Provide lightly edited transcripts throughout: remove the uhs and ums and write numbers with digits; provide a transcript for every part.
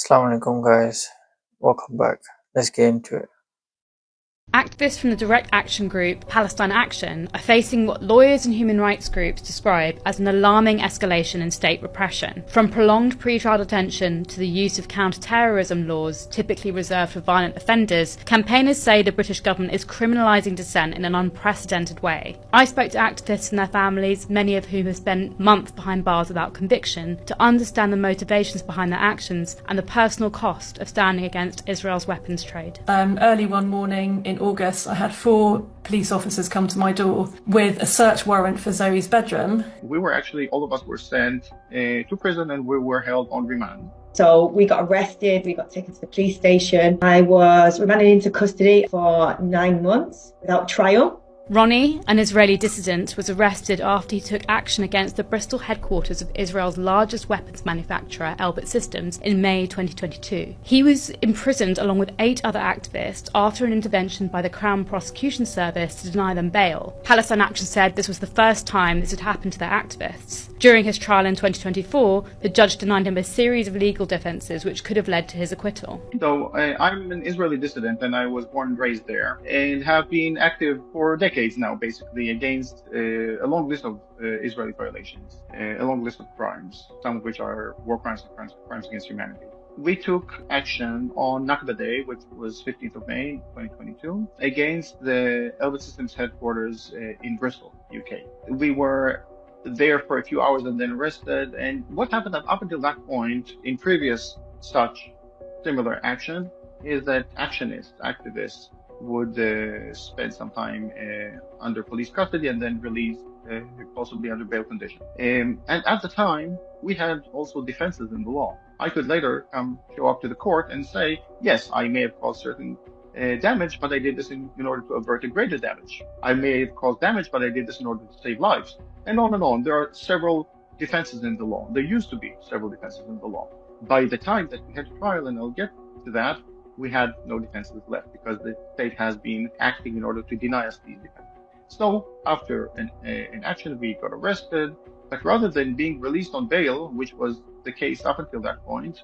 Assalamu alaikum guys, welcome back. Let's get into it. Activists from the direct action group Palestine Action are facing what lawyers and human rights groups describe as an alarming escalation in state repression. From prolonged pre-trial detention to the use of counter-terrorism laws typically reserved for violent offenders, campaigners say the British government is criminalising dissent in an unprecedented way. I spoke to activists and their families, many of whom have spent months behind bars without conviction, to understand the motivations behind their actions and the personal cost of standing against Israel's weapons trade. Early one morning in August, I had 4 police officers come to my door with a search warrant for Zoe's bedroom. All of us were sent to prison and we were held on remand. So we got arrested, we got taken to the police station. I was remanded into custody for 9 months without trial. Ronnie, an Israeli dissident, was arrested after he took action against the Bristol headquarters of Israel's largest weapons manufacturer, Elbit Systems, in May 2022. He was imprisoned along with 8 other activists after an intervention by the Crown Prosecution Service to deny them bail. Palestine Action said this was the first time this had happened to their activists. During his trial in 2024, the judge denied him a series of legal defences which could have led to his acquittal. So I'm an Israeli dissident and I was born and raised there and have been active for decades now, basically, against a long list of Israeli violations, a long list of crimes, some of which are war crimes and crimes against humanity. We took action on Nakba Day, which was 15th of May, 2022, against the Elbit Systems headquarters in Bristol, UK. We were there for a few hours and then arrested. And what happened up until that point in previous such similar action is that activists would spend some time under police custody and then released possibly under bail condition. And at the time, we had also defenses in the law. I could later show up to the court and say, yes, I may have caused certain damage, but I did this in order to avert a greater damage. I may have caused damage, but I did this in order to save lives. And on and on. There are several defenses in the law. There used to be several defenses in the law. By the time that we had trial, and I'll get to that, we had no defenses left because the state has been acting in order to deny us these defenses. So after an action, we got arrested, but rather than being released on bail, which was the case up until that point,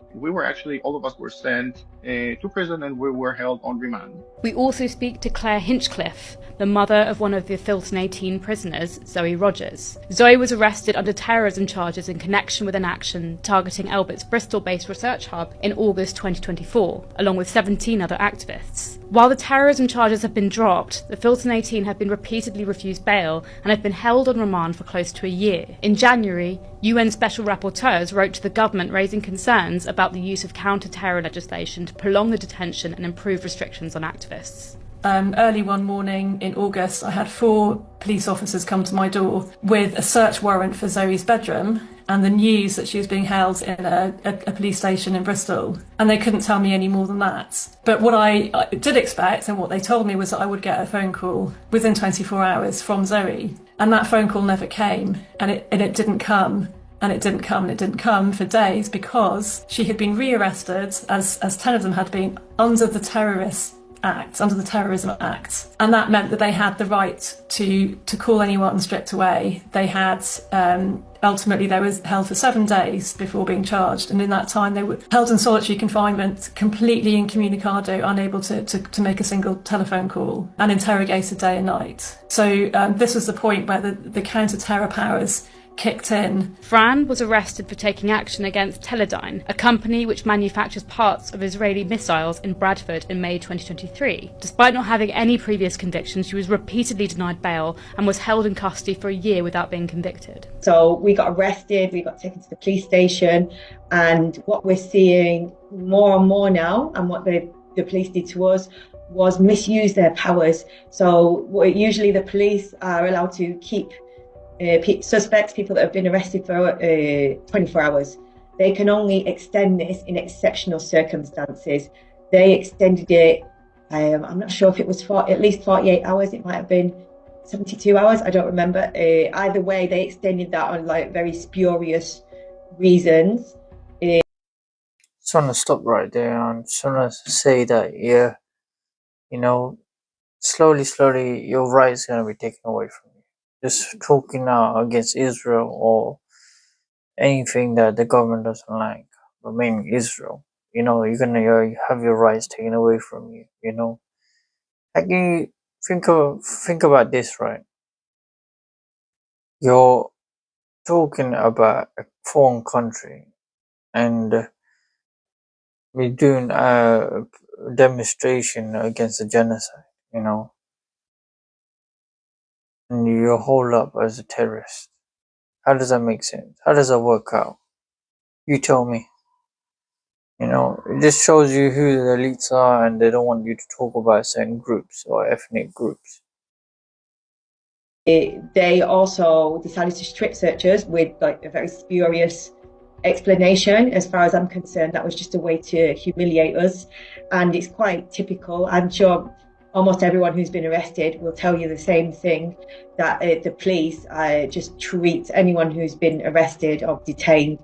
all of us were sent to prison and we were held on remand. We also speak to Claire Hinchcliffe, the mother of one of the Filton 18 prisoners, Zoe Rogers. Zoe was arrested under terrorism charges in connection with an action targeting Elbit's Bristol-based research hub in August 2024, along with 17 other activists. While the terrorism charges have been dropped, the Filton 18 have been repeatedly refused bail and have been held on remand for close to a year. In January, UN special rapporteurs wrote to the government raising concerns about the use of counter-terror legislation to prolong the detention and improve restrictions on activists. Early one morning in August, I had 4 police officers come to my door with a search warrant for Zoe's bedroom and the news that she was being held in a police station in Bristol. And they couldn't tell me any more than that. But what I did expect and what they told me was that I would get a phone call within 24 hours from Zoe. And that phone call never came, and it didn't come. And it didn't come, and it didn't come for days because she had been rearrested, as 10 of them had been, under the Terrorism Act. And that meant that they had the right to call anyone stripped away. They had, ultimately they were held for 7 days before being charged. And in that time they were held in solitary confinement, completely incommunicado, unable to make a single telephone call, and interrogated day and night. So this was the point where the counter-terror powers kicked in. Fran was arrested for taking action against Teledyne, a company which manufactures parts of Israeli missiles, in Bradford in May 2023. Despite not having any previous convictions, she was repeatedly denied bail and was held in custody for a year without being convicted. So we got arrested, we got taken to the police station, and what we're seeing more and more now, and what the police did to us, was misuse their powers. So usually the police are allowed to keep suspects, people that have been arrested for 24 hours. They can only extend this in exceptional circumstances. They extended it, I'm not sure if it was for at least 48 hours, it might have been 72 hours, I don't remember. Either way, they extended that on very spurious reasons. Just want to stop right there and just want to say that, slowly your rights going to be taken away from you. Just talking out against Israel or anything that the government doesn't like, but mainly Israel, you're gonna have your rights taken away from you. Like, you think about this, right? You're talking about a foreign country, and we're doing a demonstration against the genocide, and you hold up as a terrorist. How does that make sense? How does that work out? You tell me. It just shows you who the elites are, and they don't want you to talk about certain groups or ethnic groups. They also decided to strip search us with like a very spurious explanation. As far as I'm concerned, that was just a way to humiliate us, and it's quite typical. I'm sure almost everyone who's been arrested will tell you the same thing, that the police just treat anyone who's been arrested or detained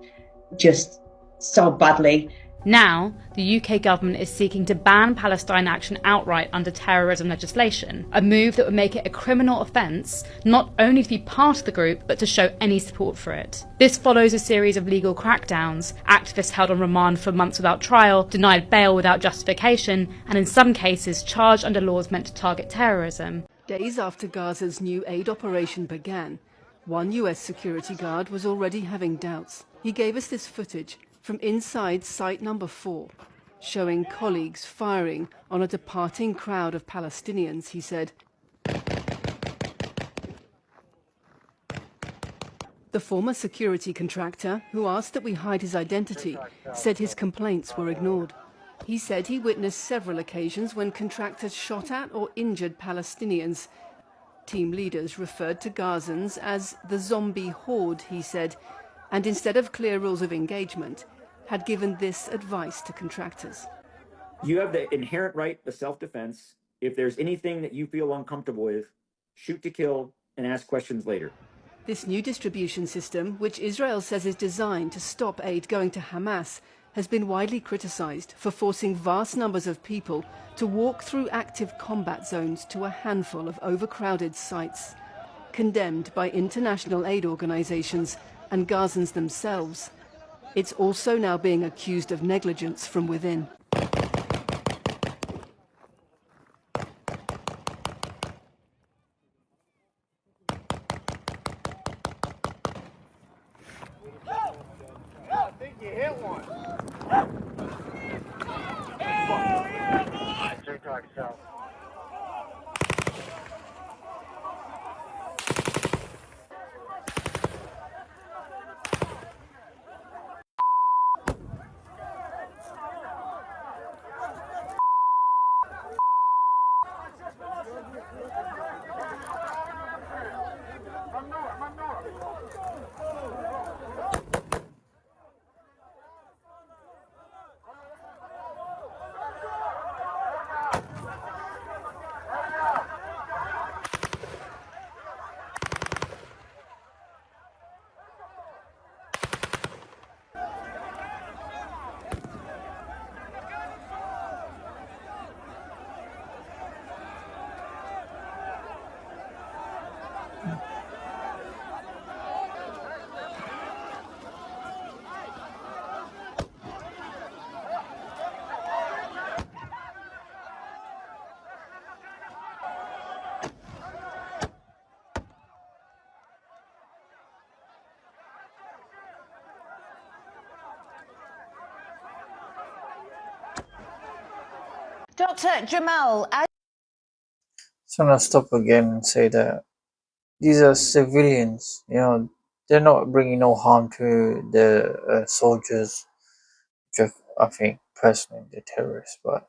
just so badly. Now, the UK government is seeking to ban Palestine action outright under terrorism legislation, a move that would make it a criminal offence not only to be part of the group, but to show any support for it. This follows a series of legal crackdowns, activists held on remand for months without trial, denied bail without justification, and in some cases charged under laws meant to target terrorism. Days after Gaza's new aid operation began, one US security guard was already having doubts. He gave us this footage from inside site number 4, showing colleagues firing on a departing crowd of Palestinians. He said, the former security contractor, who asked that we hide his identity, said his complaints were ignored. He said he witnessed several occasions when contractors shot at or injured Palestinians. Team leaders referred to Gazans as the zombie horde, he said, and instead of clear rules of engagement, had given this advice to contractors. You have the inherent right to self-defense. If there's anything that you feel uncomfortable with, shoot to kill and ask questions later. This new distribution system, which Israel says is designed to stop aid going to Hamas, has been widely criticized for forcing vast numbers of people to walk through active combat zones to a handful of overcrowded sites. Condemned by international aid organizations and Gazans themselves, it's also now being accused of negligence from within. I think you hit one. TikTok south. Dr. Jamal, So I'm gonna stop again and say that these are civilians. They're not bringing no harm to the soldiers. I think personally they're terrorists, but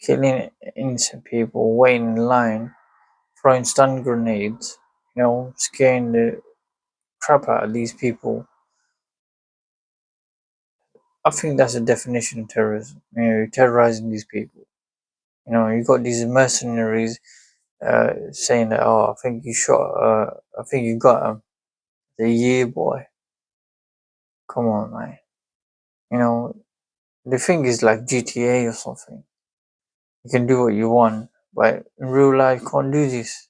killing innocent people, waiting in line, throwing stun grenades, scaring the crap out of these people. I think that's the definition of terrorism. You're terrorizing these people. You got these mercenaries saying that, oh, I think you got him. The boy. Come on, man. The thing is like GTA or something. You can do what you want, but in real life, you can't do this.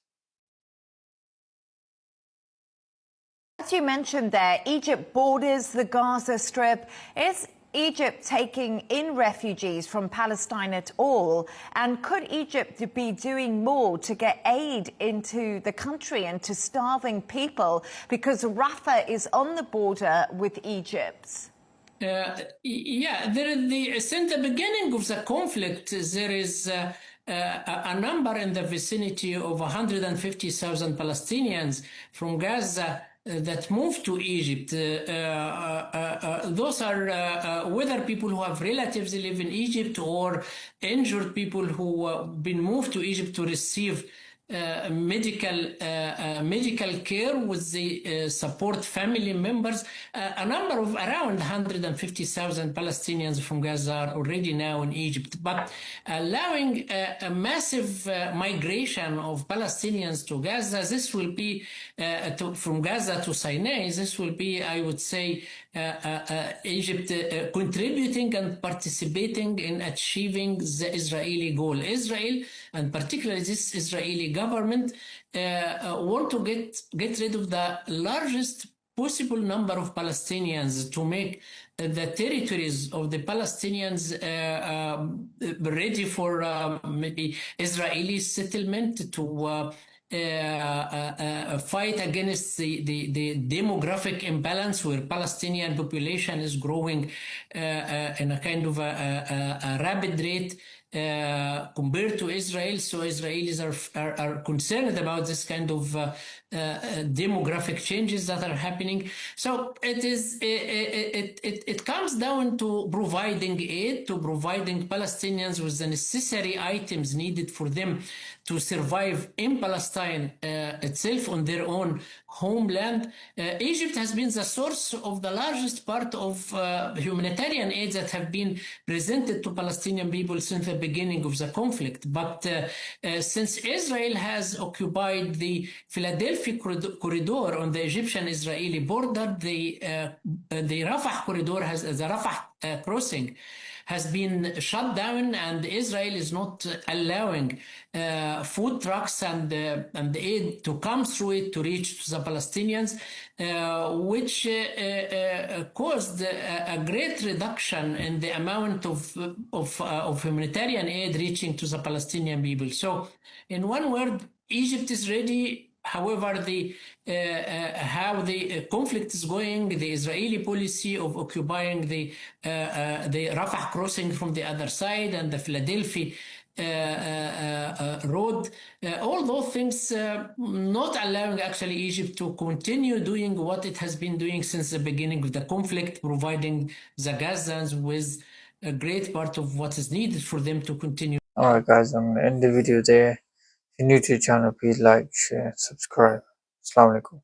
as you mentioned there, Egypt borders the Gaza Strip. Is Egypt taking in refugees from Palestine at all? And could Egypt be doing more to get aid into the country and to starving people? Because Rafah is on the border with Egypt. Since the beginning of the conflict, there is a number in the vicinity of 150,000 Palestinians from Gaza that moved to Egypt. Those are whether people who have relatives who live in Egypt or injured people who been moved to Egypt to receive medical care with the support family members. A number of around 150,000 Palestinians from Gaza are already now in Egypt, but allowing a massive migration of Palestinians to Gaza, this will be from Gaza to Sinai, this will be, I would say, Egypt contributing and participating in achieving the Israeli goal. Israel, and particularly this Israeli government, want to get rid of the largest possible number of Palestinians to make the territories of the Palestinians ready for maybe Israeli settlement, to fight against the demographic imbalance where Palestinian population is growing in a kind of a rapid rate compared to Israel. So Israelis are concerned about this kind of demographic changes that are happening. So it comes down to providing aid, to providing Palestinians with the necessary items needed for them to survive in Palestine itself, on their own homeland. Egypt has been the source of the largest part of humanitarian aid that have been presented to Palestinian people since the beginning of the conflict. But since Israel has occupied the Philadelphia corridor on the Egyptian-Israeli border, the Rafah corridor the Rafah crossing has been shut down, and Israel is not allowing food trucks and aid to come through it to reach to the Palestinians, which caused a great reduction in the amount of humanitarian aid reaching to the Palestinian people. So, in one word, Egypt is ready. However, how the conflict is going, the Israeli policy of occupying the Rafah crossing from the other side and the Philadelphia road, all those things not allowing actually Egypt to continue doing what it has been doing since the beginning of the conflict, providing the Gazans with a great part of what is needed for them to continue. Alright guys, I'm going to end the video there. If you're new to the channel, please like, share, subscribe. Assalamu alaikum.